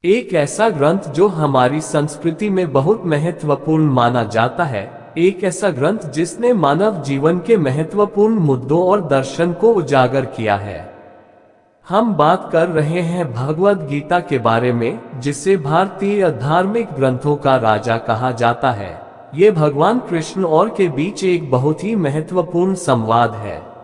एक ऐसा ग्रंथ जो हमारी संस्कृति में बहुत महत्वपूर्ण माना जाता है, एक ऐसा ग्रंथ जिसने मानव जीवन के महत्वपूर्ण मुद्दों और दर्शन को उजागर किया है। हम बात कर रहे हैं भगवद गीता के बारे में, जिसे भारतीय धार्मिक ग्रंथों का राजा कहा जाता है। ये भगवान कृष्ण और के बीच एक बहुत ही महत्वपूर्ण संवाद है।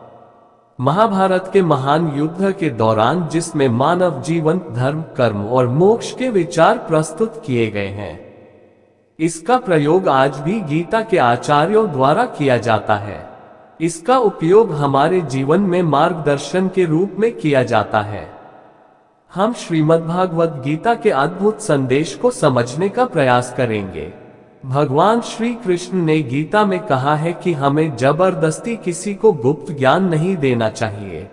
महाभारत के महान युद्ध के दौरान जिसमें मानव जीवन, धर्म, कर्म और मोक्ष के विचार प्रस्तुत किए गए हैं। इसका प्रयोग आज भी गीता के आचार्यों द्वारा किया जाता है। इसका उपयोग हमारे जीवन में मार्गदर्शन के रूप में किया जाता है। हम श्रीमद्भागवत गीता के अद्भुत संदेश को समझने का प्रयास करेंगे। भगवान श्री कृष्ण ने गीता में कहा है कि हमें जबरदस्ती किसी को गुप्त ज्ञान नहीं देना चाहिए।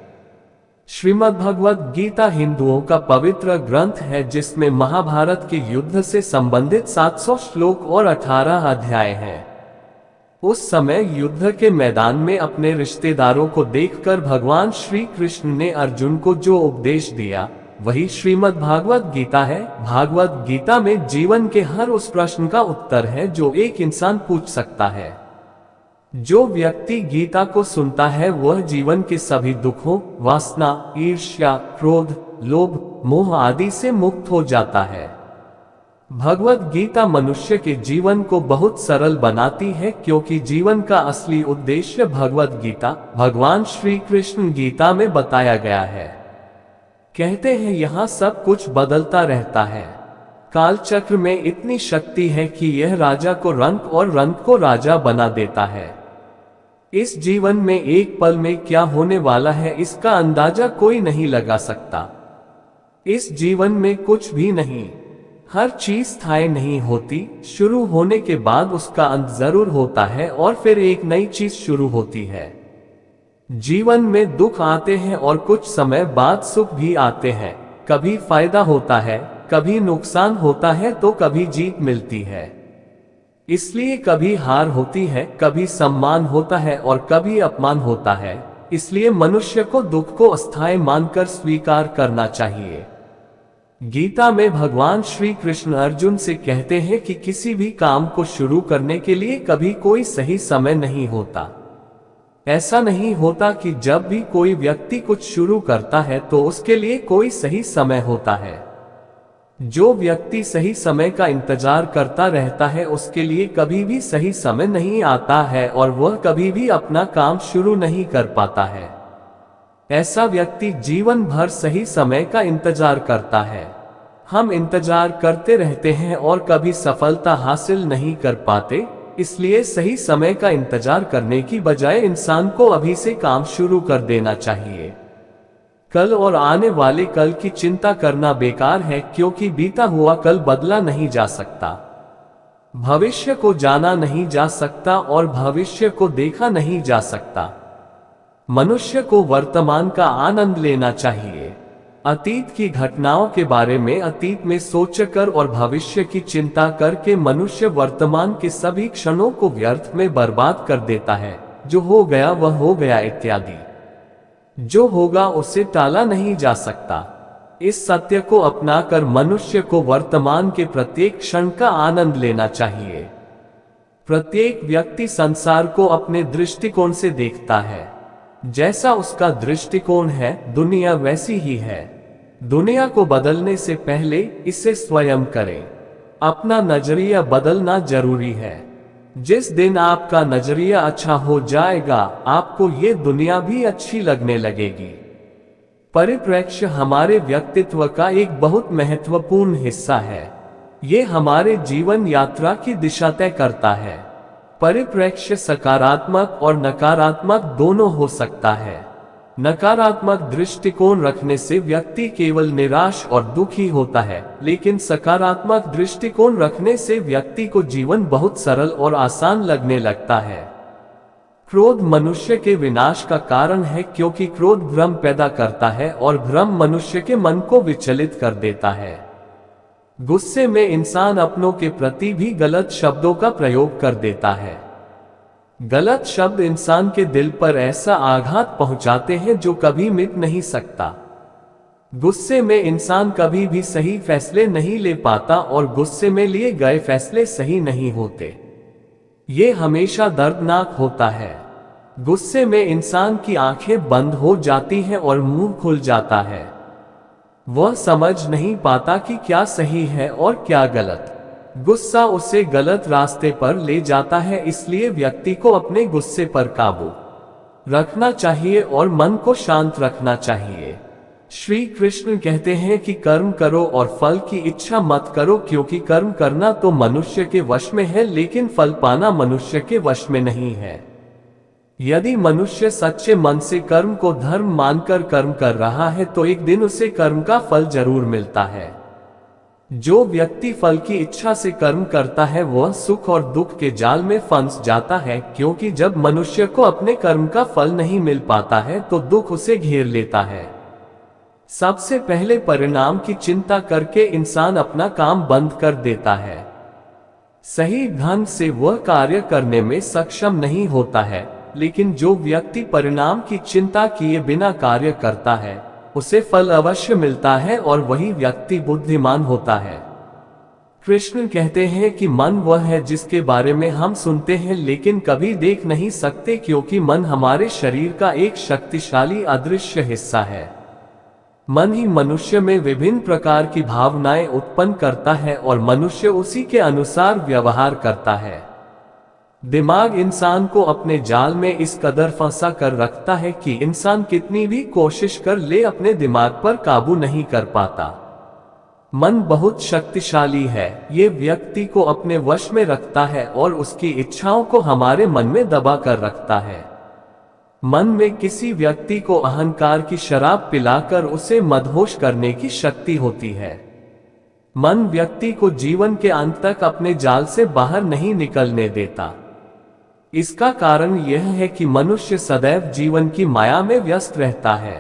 श्रीमद्भगवत गीता हिंदुओं का पवित्र ग्रंथ है, जिसमें महाभारत के युद्ध से संबंधित 700 श्लोक और 18 अध्याय हैं। उस समय युद्ध के मैदान में अपने रिश्तेदारों को देखकर भगवान श्री कृष्ण ने अर्जुन को जो उपदेश दिया, वही श्रीमद्भागवत गीता है। भागवत गीता में जीवन के हर उस प्रश्न का उत्तर है जो एक इंसान पूछ सकता है। जो व्यक्ति गीता को सुनता है वह जीवन के सभी दुखों, वासना, ईर्ष्या, क्रोध, लोभ, मोह आदि से मुक्त हो जाता है। भगवत गीता मनुष्य के जीवन को बहुत सरल बनाती है, क्योंकि जीवन का असली उद्देश्य भगवत गीता, भगवान श्री कृष्ण गीता में बताया गया है। कहते हैं यहाँ सब कुछ बदलता रहता है। काल चक्र में इतनी शक्ति है कि यह राजा को रंक और रंक को राजा बना देता है। इस जीवन में एक पल में क्या होने वाला है, इसका अंदाजा कोई नहीं लगा सकता। इस जीवन में कुछ भी नहीं, हर चीज स्थायी नहीं होती। शुरू होने के बाद उसका अंत जरूर होता है और फिर एक नई चीज शुरू होती है। जीवन में दुख आते हैं और कुछ समय बाद सुख भी आते हैं। कभी फायदा होता है, कभी नुकसान होता है तो कभी जीत मिलती है। इसलिए कभी हार होती है, कभी सम्मान होता है और कभी अपमान होता है। इसलिए मनुष्य को दुख को अस्थायी मानकर स्वीकार करना चाहिए। गीता में भगवान श्री कृष्ण अर्जुन से कहते हैं कि किसी भी काम को शुरू करने के लिए कभी कोई सही समय नहीं होता। ऐसा नहीं होता कि जब भी कोई व्यक्ति कुछ शुरू करता है तो उसके लिए कोई सही समय होता है। जो व्यक्ति सही समय का इंतजार करता रहता है उसके लिए कभी भी सही समय नहीं आता है और वह कभी भी अपना काम शुरू नहीं कर पाता है। ऐसा व्यक्ति जीवन भर सही समय का इंतजार करता है। हम इंतजार करते रहते हैं और कभी सफलता हासिल नहीं कर पाते। इसलिए सही समय का इंतजार करने की बजाय इंसान को अभी से काम शुरू कर देना चाहिए। कल और आने वाले कल की चिंता करना बेकार है, क्योंकि बीता हुआ कल बदला नहीं जा सकता। भविष्य को जाना नहीं जा सकता और भविष्य को देखा नहीं जा सकता। मनुष्य को वर्तमान का आनंद लेना चाहिए। अतीत की घटनाओं के बारे में अतीत में सोचकर और भविष्य की चिंता करके मनुष्य वर्तमान के सभी क्षणों को व्यर्थ में बर्बाद कर देता है। जो हो गया वह हो गया इत्यादि। जो होगा उसे टाला नहीं जा सकता। इस सत्य को अपनाकर मनुष्य को वर्तमान के प्रत्येक क्षण का आनंद लेना चाहिए। प्रत्येक व्यक्ति संसार को अपने दृष्टिकोण से देखता है। जैसा उसका दृष्टिकोण है, दुनिया वैसी ही है। दुनिया को बदलने से पहले इसे स्वयं करें। अपना नजरिया बदलना जरूरी है। जिस दिन आपका नजरिया अच्छा हो जाएगा, आपको ये दुनिया भी अच्छी लगने लगेगी। परिप्रेक्ष्य हमारे व्यक्तित्व का एक बहुत महत्वपूर्ण हिस्सा है। ये हमारे जीवन यात्रा की दिशा तय करता है। परिप्रेक्ष्य सकारात्मक और नकारात्मक दोनों हो सकता है। नकारात्मक दृष्टिकोण रखने से व्यक्ति केवल निराश और दुखी होता है, लेकिन सकारात्मक दृष्टिकोण रखने से व्यक्ति को जीवन बहुत सरल और आसान लगने लगता है। क्रोध मनुष्य के विनाश का कारण है, क्योंकि क्रोध भ्रम पैदा करता है और भ्रम मनुष्य के मन को विचलित कर देता है। गुस्से में इंसान अपनों के प्रति भी गलत शब्दों का प्रयोग कर देता है। गलत शब्द इंसान के दिल पर ऐसा आघात पहुंचाते हैं जो कभी मिट नहीं सकता। गुस्से में इंसान कभी भी सही फैसले नहीं ले पाता और गुस्से में लिए गए फैसले सही नहीं होते। ये हमेशा दर्दनाक होता है। गुस्से में इंसान की आंखें बंद हो जाती हैं और मुंह खुल जाता है। वह समझ नहीं पाता कि क्या सही है और क्या गलत। गुस्सा उसे गलत रास्ते पर ले जाता है, इसलिए व्यक्ति को अपने गुस्से पर काबू रखना चाहिए और मन को शांत रखना चाहिए। श्री कृष्ण कहते हैं कि कर्म करो और फल की इच्छा मत करो, क्योंकि कर्म करना तो मनुष्य के वश में है, लेकिन फल पाना मनुष्य के वश में नहीं है। यदि मनुष्य सच्चे मन से कर्म को धर्म मानकर कर्म कर रहा है तो एक दिन उसे कर्म का फल जरूर मिलता है। जो व्यक्ति फल की इच्छा से कर्म करता है वह सुख और दुख के जाल में फंस जाता है, क्योंकि जब मनुष्य को अपने कर्म का फल नहीं मिल पाता है तो दुख उसे घेर लेता है। सबसे पहले परिणाम की चिंता करके इंसान अपना काम बंद कर देता है। सही ढंग से वह कार्य करने में सक्षम नहीं होता है, लेकिन जो व्यक्ति परिणाम की चिंता किए बिना कार्य करता है उसे फल अवश्य मिलता है और वही व्यक्ति बुद्धिमान होता है। कृष्ण कहते हैं कि मन वह है जिसके बारे में हम सुनते हैं लेकिन कभी देख नहीं सकते, क्योंकि मन हमारे शरीर का एक शक्तिशाली अदृश्य हिस्सा है। मन ही मनुष्य में विभिन्न प्रकार की भावनाएं उत्पन्न करता है और मनुष्य उसी के अनुसार व्यवहार करता है। दिमाग इंसान को अपने जाल में इस कदर फंसा कर रखता है कि इंसान कितनी भी कोशिश कर ले अपने दिमाग पर काबू नहीं कर पाता। मन बहुत शक्तिशाली है, ये व्यक्ति को अपने वश में रखता है और उसकी इच्छाओं को हमारे मन में दबा कर रखता है। मन में किसी व्यक्ति को अहंकार की शराब पिलाकर उसे मदहोश करने की शक्ति होती है। मन व्यक्ति को जीवन के अंत तक अपने जाल से बाहर नहीं निकलने देता। इसका कारण यह है कि मनुष्य सदैव जीवन की माया में व्यस्त रहता है।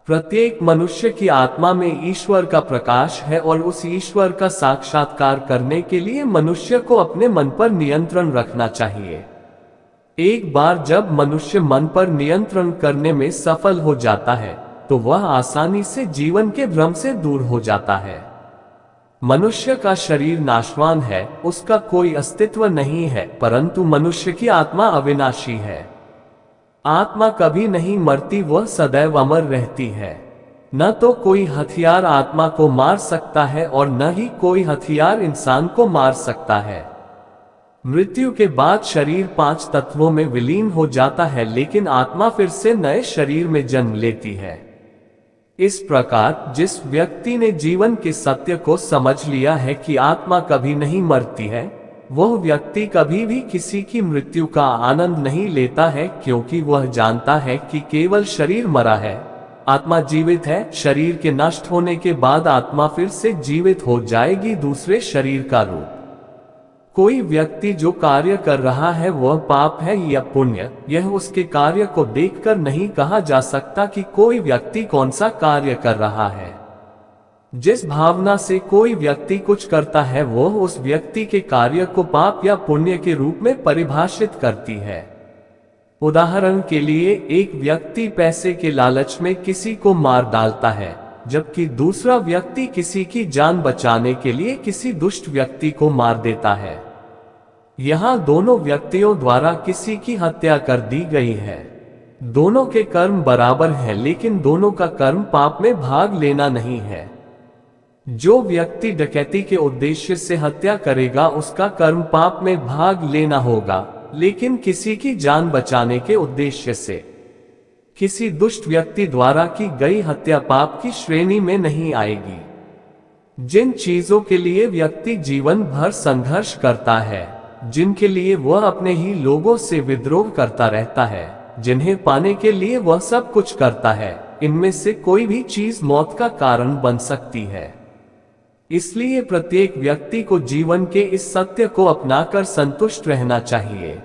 प्रत्येक मनुष्य की आत्मा में ईश्वर का प्रकाश है और उस ईश्वर का साक्षात्कार करने के लिए मनुष्य को अपने मन पर नियंत्रण रखना चाहिए। एक बार जब मनुष्य मन पर नियंत्रण करने में सफल हो जाता है तो वह आसानी से जीवन के भ्रम से दूर हो जाता है। मनुष्य का शरीर नाशवान है, उसका कोई अस्तित्व नहीं है, परंतु मनुष्य की आत्मा अविनाशी है। आत्मा कभी नहीं मरती, वह सदैव अमर रहती है। न तो कोई हथियार आत्मा को मार सकता है और न ही कोई हथियार इंसान को मार सकता है। मृत्यु के बाद शरीर 5 तत्वों में विलीन हो जाता है, लेकिन आत्मा फिर से नए शरीर में जन्म लेती है। इस प्रकार जिस व्यक्ति ने जीवन के सत्य को समझ लिया है कि आत्मा कभी नहीं मरती है, वह व्यक्ति कभी भी किसी की मृत्यु का आनंद नहीं लेता है, क्योंकि वह जानता है कि केवल शरीर मरा है, आत्मा जीवित है। शरीर के नष्ट होने के बाद आत्मा फिर से जीवित हो जाएगी, दूसरे शरीर का रूप। कोई व्यक्ति जो कार्य कर रहा है वह पाप है या पुण्य, यह उसके कार्य को देखकर नहीं कहा जा सकता कि कोई व्यक्ति कौन सा कार्य कर रहा है। जिस भावना से कोई व्यक्ति कुछ करता है वह उस व्यक्ति के कार्य को पाप या पुण्य के रूप में परिभाषित करती है। उदाहरण के लिए एक व्यक्ति पैसे के लालच में किसी को मार डालता है, जबकि दूसरा व्यक्ति किसी की जान बचाने के लिए किसी दुष्ट व्यक्ति को मार देता है। यहाँ दोनों व्यक्तियों द्वारा किसी की हत्या कर दी गई है। दोनों के कर्म बराबर हैं, लेकिन दोनों का कर्म पाप में भाग लेना नहीं है। जो व्यक्ति डकैती के उद्देश्य से हत्या करेगा उसका कर्म पाप में भाग लेना होगा, लेकिन किसी की जान बचाने के उद्देश्य से किसी दुष्ट व्यक्ति द्वारा की गई हत्या पाप की श्रेणी में नहीं आएगी। जिन चीजों के लिए व्यक्ति जीवन भर संघर्ष करता है, जिनके लिए वह अपने ही लोगों से विद्रोह करता रहता है, जिन्हें पाने के लिए वह सब कुछ करता है, इनमें से कोई भी चीज मौत का कारण बन सकती है। इसलिए प्रत्येक व्यक्ति को जीवन के इस सत्य को अपनाकर संतुष्ट रहना चाहिए।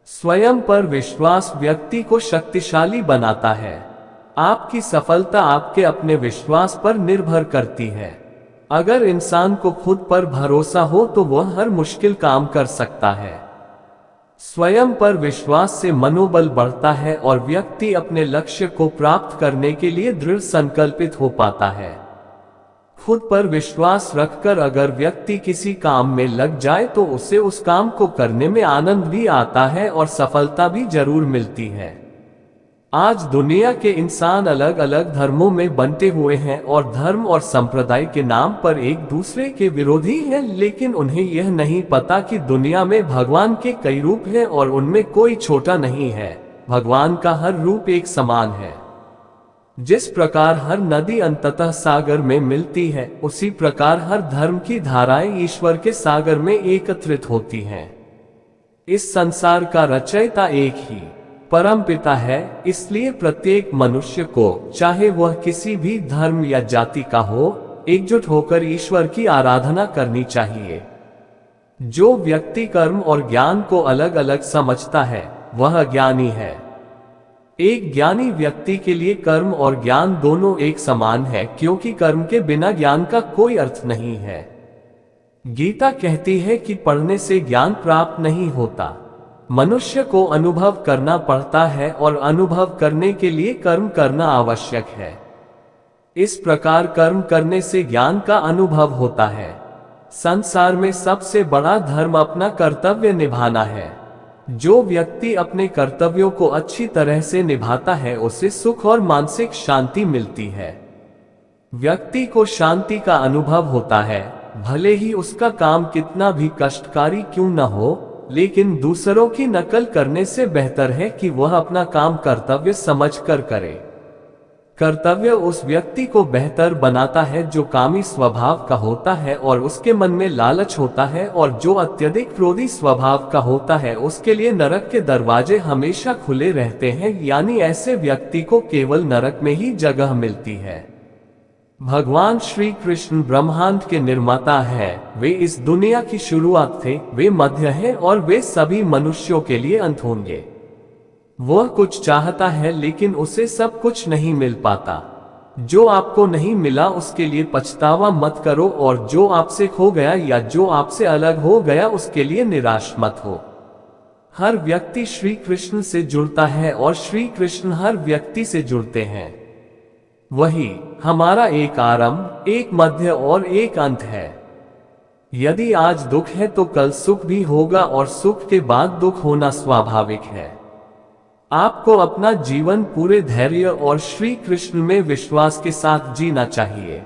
स्वयं पर विश्वास व्यक्ति को शक्तिशाली बनाता है। आपकी सफलता आपके अपने विश्वास पर निर्भर करती है। अगर इंसान को खुद पर भरोसा हो तो वह हर मुश्किल काम कर सकता है। स्वयं पर विश्वास से मनोबल बढ़ता है और व्यक्ति अपने लक्ष्य को प्राप्त करने के लिए दृढ़ संकल्पित हो पाता है। खुद पर विश्वास रखकर अगर व्यक्ति किसी काम में लग जाए तो उसे उस काम को करने में आनंद भी आता है और सफलता भी जरूर मिलती है। आज दुनिया के इंसान अलग अलग धर्मों में बंटे हुए हैं और धर्म और संप्रदाय के नाम पर एक दूसरे के विरोधी हैं, लेकिन उन्हें यह नहीं पता कि दुनिया में भगवान के कई रूप हैं और उनमें कोई छोटा नहीं है। भगवान का हर रूप एक समान है। जिस प्रकार हर नदी अंततः सागर में मिलती है, उसी प्रकार हर धर्म की धाराएं ईश्वर के सागर में एकत्रित होती हैं। इस संसार का रचयिता एक ही परम पिता है, इसलिए प्रत्येक मनुष्य को, चाहे वह किसी भी धर्म या जाति का हो, एकजुट होकर ईश्वर की आराधना करनी चाहिए। जो व्यक्ति कर्म और ज्ञान को अलग अलग समझता है वह अज्ञानी है। एक ज्ञानी व्यक्ति के लिए कर्म और ज्ञान दोनों एक समान है, क्योंकि कर्म के बिना ज्ञान का कोई अर्थ नहीं है। गीता कहती है कि पढ़ने से ज्ञान प्राप्त नहीं होता, मनुष्य को अनुभव करना पड़ता है और अनुभव करने के लिए कर्म करना आवश्यक है। इस प्रकार कर्म करने से ज्ञान का अनुभव होता है। संसार में सबसे बड़ा धर्म अपना कर्तव्य निभाना है। जो व्यक्ति अपने कर्तव्यों को अच्छी तरह से निभाता है उसे सुख और मानसिक शांति मिलती है। व्यक्ति को शांति का अनुभव होता है, भले ही उसका काम कितना भी कष्टकारी क्यों न हो, लेकिन दूसरों की नकल करने से बेहतर है कि वह अपना काम कर्तव्य समझकर करे। कर्तव्य उस व्यक्ति को बेहतर बनाता है जो कामी स्वभाव का होता है और उसके मन में लालच होता है, और जो अत्यधिक क्रोधी स्वभाव का होता है उसके लिए नरक के दरवाजे हमेशा खुले रहते हैं, यानी ऐसे व्यक्ति को केवल नरक में ही जगह मिलती है। भगवान श्री कृष्ण ब्रह्मांड के निर्माता हैं, वे इस दुनिया की शुरुआत थे, वे मध्य हैं और वे सभी मनुष्यों के लिए अंत होंगे। वह कुछ चाहता है लेकिन उसे सब कुछ नहीं मिल पाता। जो आपको नहीं मिला उसके लिए पछतावा मत करो, और जो आपसे खो गया या जो आपसे अलग हो गया उसके लिए निराश मत हो। हर व्यक्ति श्री कृष्ण से जुड़ता है और श्री कृष्ण हर व्यक्ति से जुड़ते हैं। वही हमारा एक आरंभ, एक मध्य और एक अंत है। यदि आज दुख है तो कल सुख भी होगा, और सुख के बाद दुख होना स्वाभाविक है। आपको अपना जीवन पूरे धैर्य और श्री कृष्ण में विश्वास के साथ जीना चाहिए।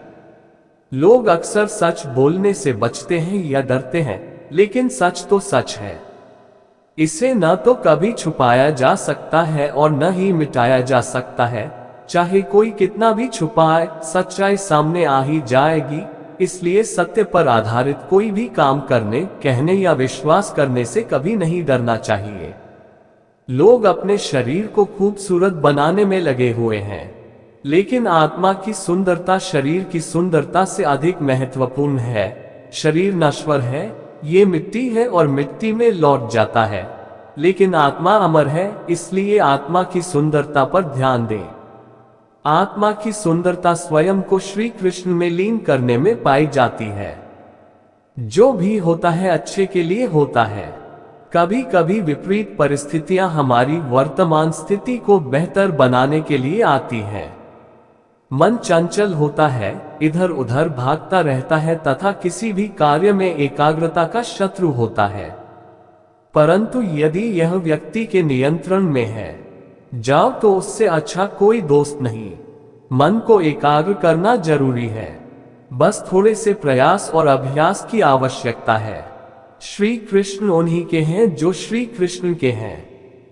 लोग अक्सर सच बोलने से बचते हैं या डरते हैं, लेकिन सच तो सच है। इसे न तो कभी छुपाया जा सकता है और न ही मिटाया जा सकता है। चाहे कोई कितना भी छुपाए, सच्चाई सामने आ ही जाएगी। इसलिए सत्य पर आधारित कोई भी काम करने, कहने या विश्वास करने से कभी नहीं डरना चाहिए। लोग अपने शरीर को खूबसूरत बनाने में लगे हुए हैं, लेकिन आत्मा की सुंदरता शरीर की सुंदरता से अधिक महत्वपूर्ण है। शरीर नश्वर है, ये मिट्टी है और मिट्टी में लौट जाता है, लेकिन आत्मा अमर है, इसलिए आत्मा की सुंदरता पर ध्यान दें। आत्मा की सुंदरता स्वयं को श्री कृष्ण में लीन करने में पाई जाती है। जो भी होता है अच्छे के लिए होता है। कभी कभी विपरीत परिस्थितियां हमारी वर्तमान स्थिति को बेहतर बनाने के लिए आती हैं। मन चंचल होता है, इधर उधर भागता रहता है तथा किसी भी कार्य में एकाग्रता का शत्रु होता है। परंतु यदि यह व्यक्ति के नियंत्रण में है, जाओ तो उससे अच्छा कोई दोस्त नहीं। मन को एकाग्र करना जरूरी है, बस थोड़े से प्रयास और अभ्यास की आवश्यकता है। श्री कृष्ण उन्हीं के हैं जो श्री कृष्ण के हैं।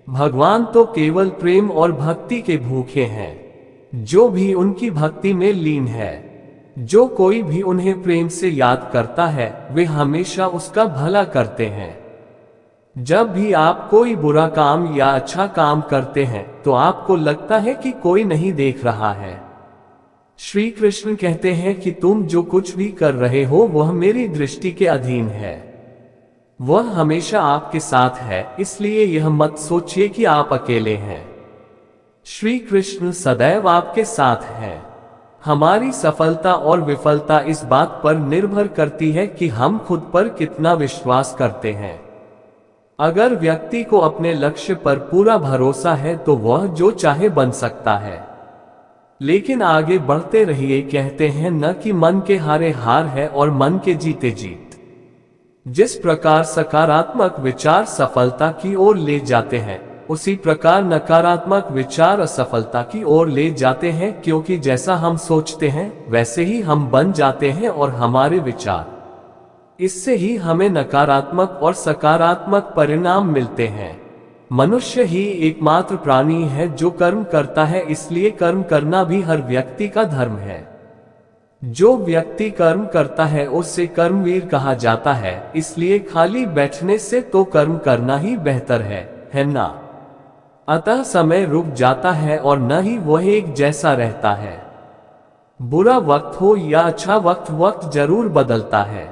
भगवान तो केवल प्रेम और भक्ति के भूखे हैं। जो भी उनकी भक्ति में लीन है, जो कोई भी उन्हें प्रेम से याद करता है, वे हमेशा उसका भला करते हैं। जब भी आप कोई बुरा काम या अच्छा काम करते हैं तो आपको लगता है कि कोई नहीं देख रहा है। श्री कृष्ण कहते हैं कि तुम जो कुछ भी कर रहे हो वह मेरी दृष्टि के अधीन है। वह हमेशा आपके साथ है, इसलिए यह मत सोचिए कि आप अकेले हैं। श्री कृष्ण सदैव आपके साथ हैं। हमारी सफलता और विफलता इस बात पर निर्भर करती है कि हम खुद पर कितना विश्वास करते हैं। अगर व्यक्ति को अपने लक्ष्य पर पूरा भरोसा है तो वह जो चाहे बन सकता है। लेकिन आगे बढ़ते रहिए, कहते हैं न कि मन के हारे हार है और मन के जीते जीत। जिस प्रकार सकारात्मक विचार सफलता की ओर ले जाते हैं, उसी प्रकार नकारात्मक विचार असफलता की ओर ले जाते हैं, क्योंकि जैसा हम सोचते हैं वैसे ही हम बन जाते हैं और हमारे विचार, इससे ही हमें नकारात्मक और सकारात्मक परिणाम मिलते हैं। मनुष्य ही एकमात्र प्राणी है जो कर्म करता है, इसलिए कर्म करना भी हर व्यक्ति का धर्म है। जो व्यक्ति कर्म करता है उसे कर्मवीर कहा जाता है, इसलिए खाली बैठने से तो कर्म करना ही बेहतर है ना? अतः समय रुक जाता है और न ही वह एक जैसा रहता है। बुरा वक्त हो या अच्छा वक्त, वक्त जरूर बदलता है।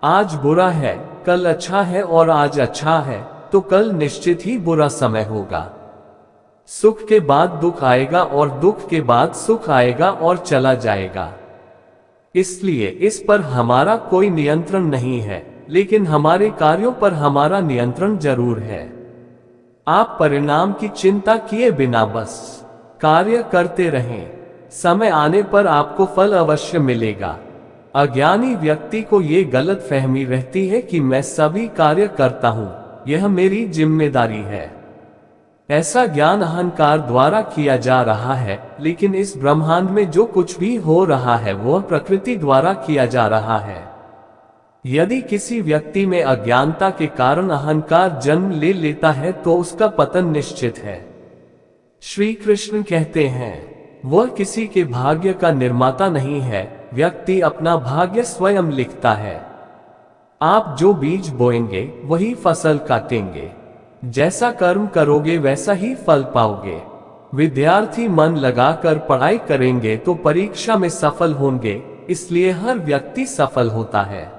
आज बुरा है, कल अच्छा है, और आज अच्छा है तो कल निश्चित ही बुरा समय होगा। सुख के बाद दुख आएगा और दुख के बाद सुख आएगा और चला जाएगा। इसलिए इस पर हमारा कोई नियंत्रण नहीं है, लेकिन हमारे कार्यों पर हमारा नियंत्रण जरूर है। आप परिणाम की चिंता किए बिना बस कार्य करते रहें। समय आने पर आपको फल अवश्य मिलेगा। अज्ञानी व्यक्ति को ये गलत फहमी रहती है कि मैं सभी कार्य करता हूँ, यह मेरी जिम्मेदारी है। ऐसा ज्ञान अहंकार द्वारा किया जा रहा है, लेकिन इस ब्रह्मांड में जो कुछ भी हो रहा है वह प्रकृति द्वारा किया जा रहा है। यदि किसी व्यक्ति में अज्ञानता के कारण अहंकार जन्म ले लेता है तो उसका पतन निश्चित है। श्री कृष्ण कहते हैं, वह किसी के भाग्य का निर्माता नहीं है, व्यक्ति अपना भाग्य स्वयं लिखता है। आप जो बीज बोएंगे वही फसल काटेंगे। जैसा कर्म करोगे वैसा ही फल पाओगे। विद्यार्थी मन लगाकर पढ़ाई करेंगे तो परीक्षा में सफल होंगे, इसलिए हर व्यक्ति सफल होता है।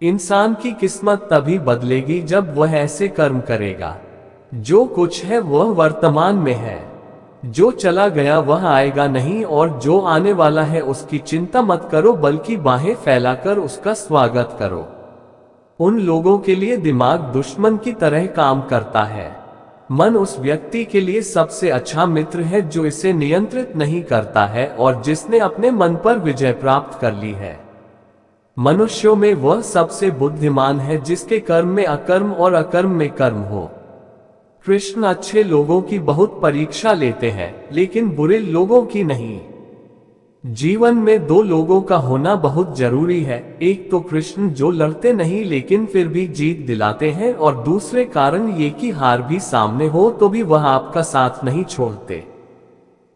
इंसान की किस्मत तभी बदलेगी जब वह ऐसे कर्म करेगा। जो कुछ है वह वर्तमान में है, जो चला गया वह आएगा नहीं, और जो आने वाला है उसकी चिंता मत करो, बल्कि बाहें फैलाकर उसका स्वागत करो। उन लोगों के लिए दिमाग दुश्मन की तरह काम करता है। मन उस व्यक्ति के लिए सबसे अच्छा मित्र है जो इसे नियंत्रित नहीं करता है और जिसने अपने मन पर विजय प्राप्त कर ली है। मनुष्यों में वह सबसे बुद्धिमान है जिसके कर्म में अकर्म और अकर्म में कर्म हो। कृष्ण अच्छे लोगों की बहुत परीक्षा लेते हैं, लेकिन बुरे लोगों की नहीं। जीवन में दो लोगों का होना बहुत जरूरी है। एक तो कृष्ण जो लड़ते नहीं लेकिन फिर भी जीत दिलाते हैं, और दूसरे कारण ये कि हार भी सामने हो तो भी वह आपका साथ नहीं छोड़ते।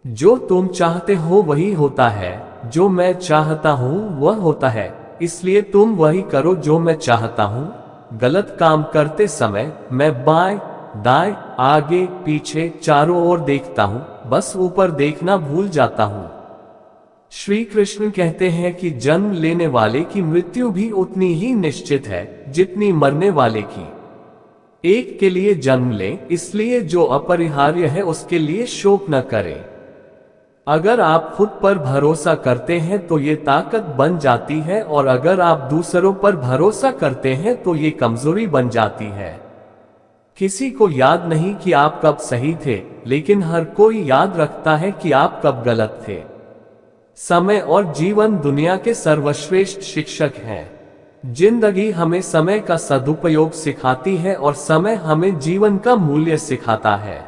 जो तुम चाहते हो वही होता है, जो मैं चाहता हूँ वह होता है, इसलिए तुम वही करो जो मैं चाहता हूँ। गलत काम करते समय मैं बाएं दाएं आगे पीछे चारों ओर देखता हूँ, बस ऊपर देखना भूल जाता हूँ। श्री कृष्ण कहते हैं कि जन्म लेने वाले की मृत्यु भी उतनी ही निश्चित है जितनी मरने वाले की। एक के लिए जन्म ले, इसलिए जो अपरिहार्य है उसके लिए शोक न करें। अगर आप खुद पर भरोसा करते हैं तो ये ताकत बन जाती है, और अगर आप दूसरों पर भरोसा करते हैं तो ये कमजोरी बन जाती है। किसी को याद नहीं कि आप कब सही थे, लेकिन हर कोई याद रखता है कि आप कब गलत थे। समय और जीवन दुनिया के सर्वश्रेष्ठ शिक्षक हैं। जिंदगी हमें समय का सदुपयोग सिखाती है और समय हमें जीवन का मूल्य सिखाता है।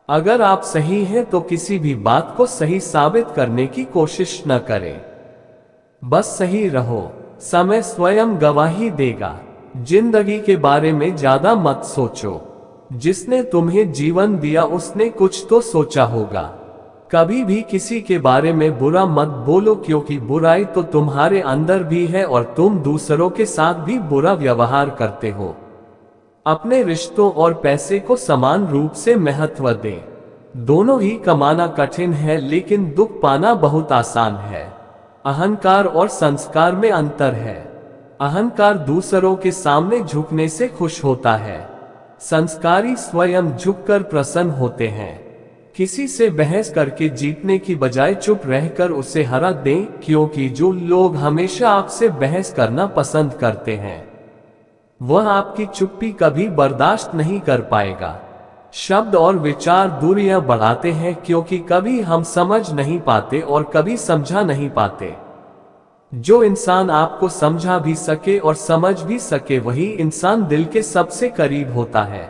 अगर आप सही हैं तो किसी भी बात को सही साबित करने की कोशिश न करें, बस सही रहो, समय स्वयं गवाही देगा। जिंदगी के बारे में ज्यादा मत सोचो, जिसने तुम्हें जीवन दिया उसने कुछ तो सोचा होगा। कभी भी किसी के बारे में बुरा मत बोलो, क्योंकि बुराई तो तुम्हारे अंदर भी है और तुम दूसरों के साथ भी बुरा व्यवहार करते हो। अपने रिश्तों और पैसे को समान रूप से महत्व दें। दोनों ही कमाना कठिन है, लेकिन दुख पाना बहुत आसान है। अहंकार और संस्कार में अंतर है। अहंकार दूसरों के सामने झुकने से खुश होता है, संस्कारी स्वयं झुककर प्रसन्न होते हैं। किसी से बहस करके जीतने की बजाय चुप रहकर उसे हरा दें, क्योंकि जो लोग हमेशा आपसे बहस करना पसंद करते हैं वह आपकी चुप्पी कभी बर्दाश्त नहीं कर पाएगा। शब्द और विचार दूरियां बढ़ाते हैं क्योंकि कभी हम समझ नहीं पाते और कभी समझा नहीं पाते। जो इंसान आपको समझा भी सके और समझ भी सके वही इंसान दिल के सबसे करीब होता है।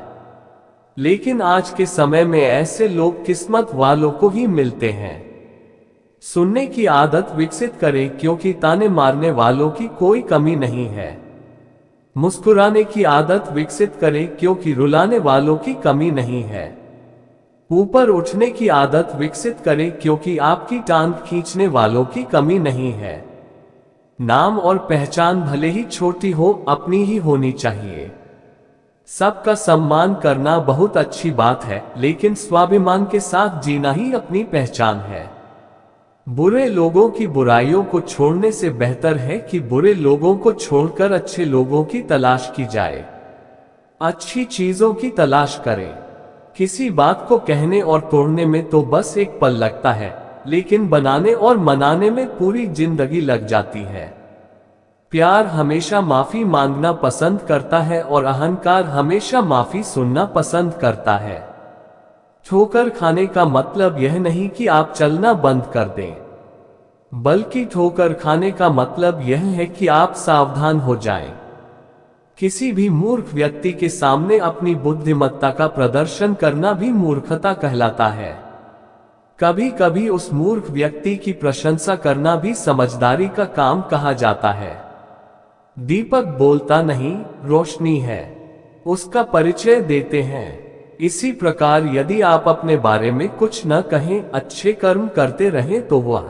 लेकिन आज के समय में ऐसे लोग किस्मत वालों को ही मिलते हैं। सुनने की आदत विकसित करें क्योंकि ताने मारने वालों की कोई कमी नहीं है। मुस्कुराने की आदत विकसित करें क्योंकि रुलाने वालों की कमी नहीं है। ऊपर उठने की आदत विकसित करें क्योंकि आपकी टांग खींचने वालों की कमी नहीं है। नाम और पहचान भले ही छोटी हो, अपनी ही होनी चाहिए। सबका सम्मान करना बहुत अच्छी बात है, लेकिन स्वाभिमान के साथ जीना ही अपनी पहचान है। बुरे लोगों की बुराइयों को छोड़ने से बेहतर है कि बुरे लोगों को छोड़कर अच्छे लोगों की तलाश की जाए। अच्छी चीजों की तलाश करें। किसी बात को कहने और तोड़ने में तो बस एक पल लगता है, लेकिन बनाने और मनाने में पूरी जिंदगी लग जाती है। प्यार हमेशा माफी मांगना पसंद करता है और अहंकार हमेशा माफी सुनना पसंद करता है। ठोकर खाने का मतलब यह नहीं कि आप चलना बंद कर दें, बल्कि ठोकर खाने का मतलब यह है कि आप सावधान हो जाएं। किसी भी मूर्ख व्यक्ति के सामने अपनी बुद्धिमत्ता का प्रदर्शन करना भी मूर्खता कहलाता है। कभी कभी उस मूर्ख व्यक्ति की प्रशंसा करना भी समझदारी का काम कहा जाता है। दीपक बोलता नहीं, रोशनी है, उसका परिचय देते हैं। इसी प्रकार यदि आप अपने बारे में कुछ न कहें, अच्छे कर्म करते रहें तो वह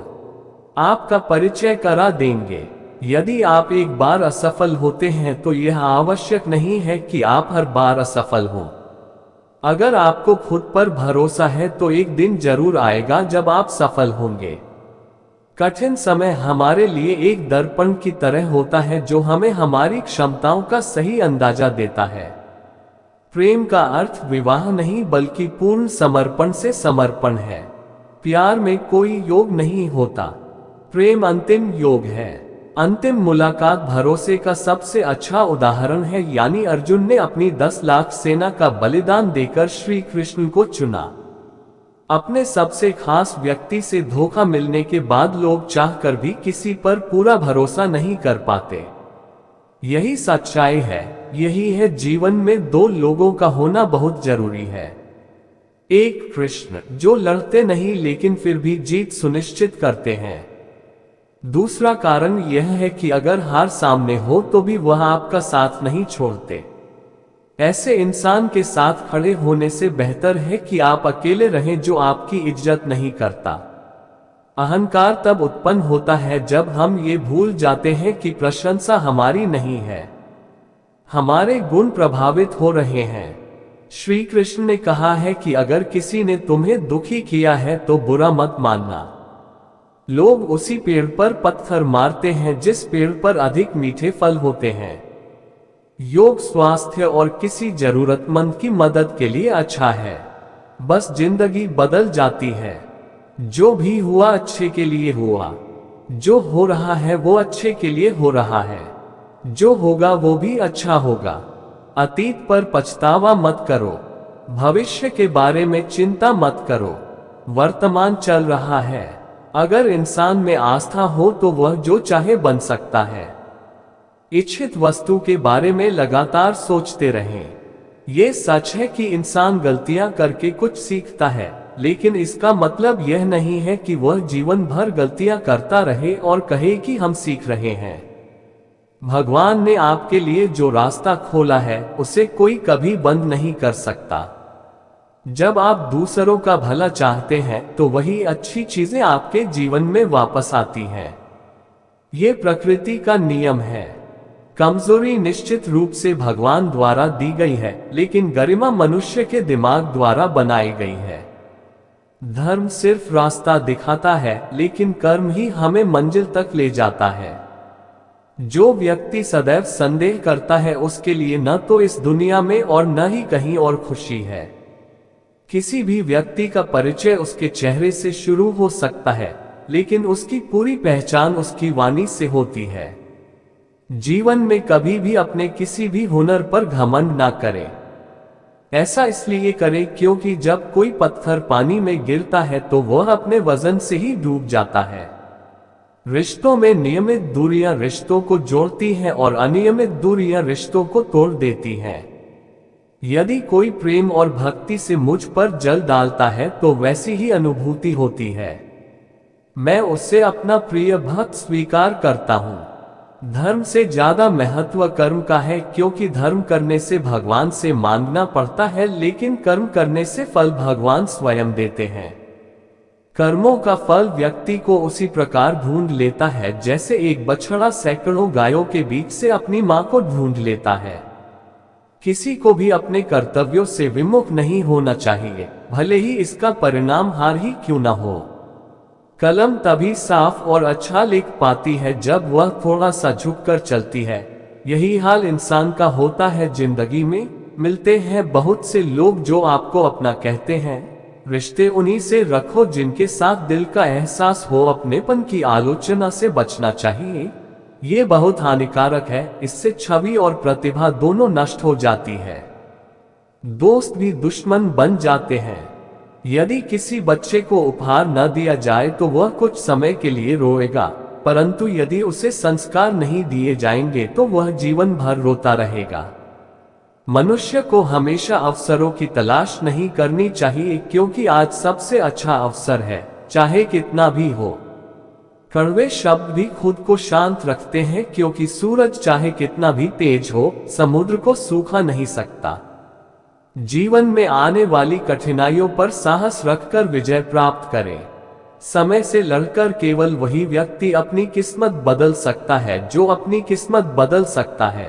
आपका परिचय करा देंगे। यदि आप एक बार असफल होते हैं तो यह आवश्यक नहीं है कि आप हर बार असफल हों। अगर आपको खुद पर भरोसा है तो एक दिन जरूर आएगा जब आप सफल होंगे। कठिन समय हमारे लिए एक दर्पण की तरह होता है जो हमें हमारी क्षमताओं का सही अंदाजा देता है। प्रेम का अर्थ विवाह नहीं बल्कि पूर्ण समर्पण से समर्पण है। प्यार में कोई योग नहीं होता, प्रेम अंतिम योग है। अंतिम मुलाकात भरोसे का सबसे अच्छा उदाहरण है, यानी अर्जुन ने अपनी 10 लाख सेना का बलिदान देकर श्री कृष्ण को चुना। अपने सबसे खास व्यक्ति से धोखा मिलने के बाद लोग चाहकर भी किसी पर पूरा भरोसा नहीं कर पाते। यही सच्चाई है, यही है जीवन में दो लोगों का होना बहुत जरूरी है। एक कृष्ण जो लड़ते नहीं लेकिन फिर भी जीत सुनिश्चित करते हैं। दूसरा कारण यह है कि अगर हार सामने हो तो भी वह आपका साथ नहीं छोड़ते। ऐसे इंसान के साथ खड़े होने से बेहतर है कि आप अकेले रहें जो आपकी इज्जत नहीं करता। अहंकार तब उत्पन्न होता है जब हम ये भूल जाते हैं कि प्रशंसा हमारी नहीं है, हमारे गुण प्रभावित हो रहे हैं। श्री कृष्ण ने कहा है कि अगर किसी ने तुम्हें दुखी किया है तो बुरा मत मानना। लोग उसी पेड़ पर पत्थर मारते हैं जिस पेड़ पर अधिक मीठे फल होते हैं। योग स्वास्थ्य और किसी जरूरतमंद की मदद के लिए अच्छा है। बस जिंदगी बदल जाती है। जो भी हुआ अच्छे के लिए हुआ, जो हो रहा है वो अच्छे के लिए हो रहा है, जो होगा वो भी अच्छा होगा। अतीत पर पछतावा मत करो, भविष्य के बारे में चिंता मत करो। वर्तमान चल रहा है। अगर इंसान में आस्था हो तो वह जो चाहे बन सकता है। इच्छित वस्तु के बारे में लगातार सोचते रहें। ये सच है कि इंसान गलतियां करके कुछ सीखता है, लेकिन इसका मतलब यह नहीं है कि वह जीवन भर गलतियां करता रहे और कहे कि हम सीख रहे हैं। भगवान ने आपके लिए जो रास्ता खोला है उसे कोई कभी बंद नहीं कर सकता। जब आप दूसरों का भला चाहते हैं तो वही अच्छी चीजें आपके जीवन में वापस आती हैं। ये प्रकृति का नियम है। कमजोरी निश्चित रूप से भगवान द्वारा दी गई है, लेकिन गरिमा मनुष्य के दिमाग द्वारा बनाई गई है। धर्म सिर्फ रास्ता दिखाता है, लेकिन कर्म ही हमें मंजिल तक ले जाता है। जो व्यक्ति सदैव संदेह करता है उसके लिए न तो इस दुनिया में और न ही कहीं और खुशी है। किसी भी व्यक्ति का परिचय उसके चेहरे से शुरू हो सकता है, लेकिन उसकी पूरी पहचान उसकी वाणी से होती है। जीवन में कभी भी अपने किसी भी हुनर पर घमंड ना करें। ऐसा इसलिए करें क्योंकि जब कोई पत्थर पानी में गिरता है तो वह अपने वजन से ही डूब जाता है। रिश्तों में नियमित दूरियां रिश्तों को जोड़ती हैं और अनियमित दूरियां रिश्तों को तोड़ देती हैं। यदि कोई प्रेम और भक्ति से मुझ पर जल डालता है तो वैसी ही अनुभूति होती है। मैं उससे अपना प्रिय भक्त स्वीकार करता हूँ। धर्म से ज्यादा महत्व कर्म का है, क्योंकि धर्म करने से भगवान से मांगना पड़ता है, लेकिन कर्म करने से फल भगवान स्वयं देते हैं। कर्मों का फल व्यक्ति को उसी प्रकार ढूंढ लेता है जैसे एक बछड़ा सैकड़ों गायों के बीच से अपनी मां को ढूंढ लेता है। किसी को भी अपने कर्तव्यों से विमुख नहीं होना चाहिए, भले ही इसका परिणाम हार ही क्यों न हो। कलम तभी साफ और अच्छा लिख पाती है जब वह थोड़ा सा झुककर चलती है। यही हाल इंसान का होता है जिंदगी में। मिलते हैं बहुत से लोग जो आपको अपना कहते हैं। रिश्ते उन्हीं से रखो जिनके साथ दिल का एहसास हो। अपनेपन की आलोचना से बचना चाहिए, ये बहुत हानिकारक है। इससे छवि और प्रतिभा दोनों नष्ट हो जाती है। दोस्त भी दुश्मन बन जाते हैं। यदि किसी बच्चे को उपहार न दिया जाए तो वह कुछ समय के लिए रोएगा, परंतु यदि उसे संस्कार नहीं दिए जाएंगे तो वह जीवन भर रोता रहेगा। मनुष्य को हमेशा अवसरों की तलाश नहीं करनी चाहिए, क्योंकि आज सबसे अच्छा अवसर है, चाहे कितना भी हो। कड़वे शब्द भी खुद को शांत रखते हैं, क्योंकि सूरज चाहे कितना भी तेज हो, समुद्र को सूखा नहीं सकता। जीवन में आने वाली कठिनाइयों पर साहस रखकर विजय प्राप्त करें। समय से लड़कर केवल वही व्यक्ति अपनी किस्मत बदल सकता है जो अपनी किस्मत बदल सकता है।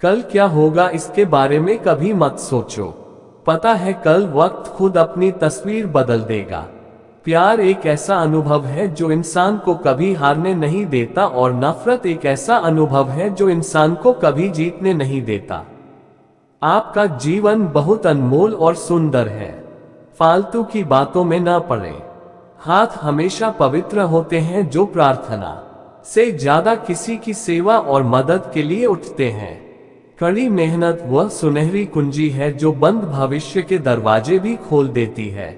कल क्या होगा इसके बारे में कभी मत सोचो। पता है कल वक्त खुद अपनी तस्वीर बदल देगा। प्यार एक ऐसा अनुभव है जो इंसान को कभी हारने नहीं देता, और नफरत एक ऐसा अनुभव है जो इंसान को कभी जीतने नहीं देता। आपका जीवन बहुत अनमोल और सुंदर है। फालतू की बातों में न पड़े। हाथ हमेशा पवित्र होते हैं जो प्रार्थना से ज्यादा किसी की सेवा और मदद के लिए उठते हैं। कड़ी मेहनत वह सुनहरी कुंजी है जो बंद भविष्य के दरवाजे भी खोल देती है।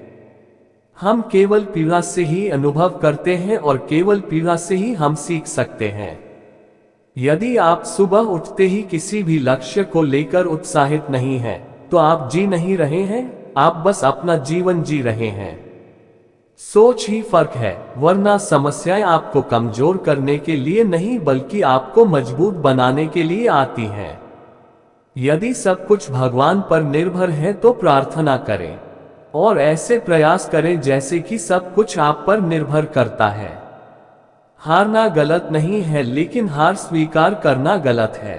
हम केवल पीड़ा से ही अनुभव करते हैं और केवल पीड़ा से ही हम सीख सकते हैं। यदि आप सुबह उठते ही किसी भी लक्ष्य को लेकर उत्साहित नहीं हैं, तो आप जी नहीं रहे हैं, आप बस अपना जीवन जी रहे हैं। सोच ही फर्क है, वरना समस्याएं आपको कमजोर करने के लिए नहीं बल्कि आपको मजबूत बनाने के लिए आती हैं। यदि सब कुछ भगवान पर निर्भर है तो प्रार्थना करें और ऐसे प्रयास करें जैसे कि सब कुछ आप पर निर्भर करता है। हारना गलत नहीं है, लेकिन हार स्वीकार करना गलत है।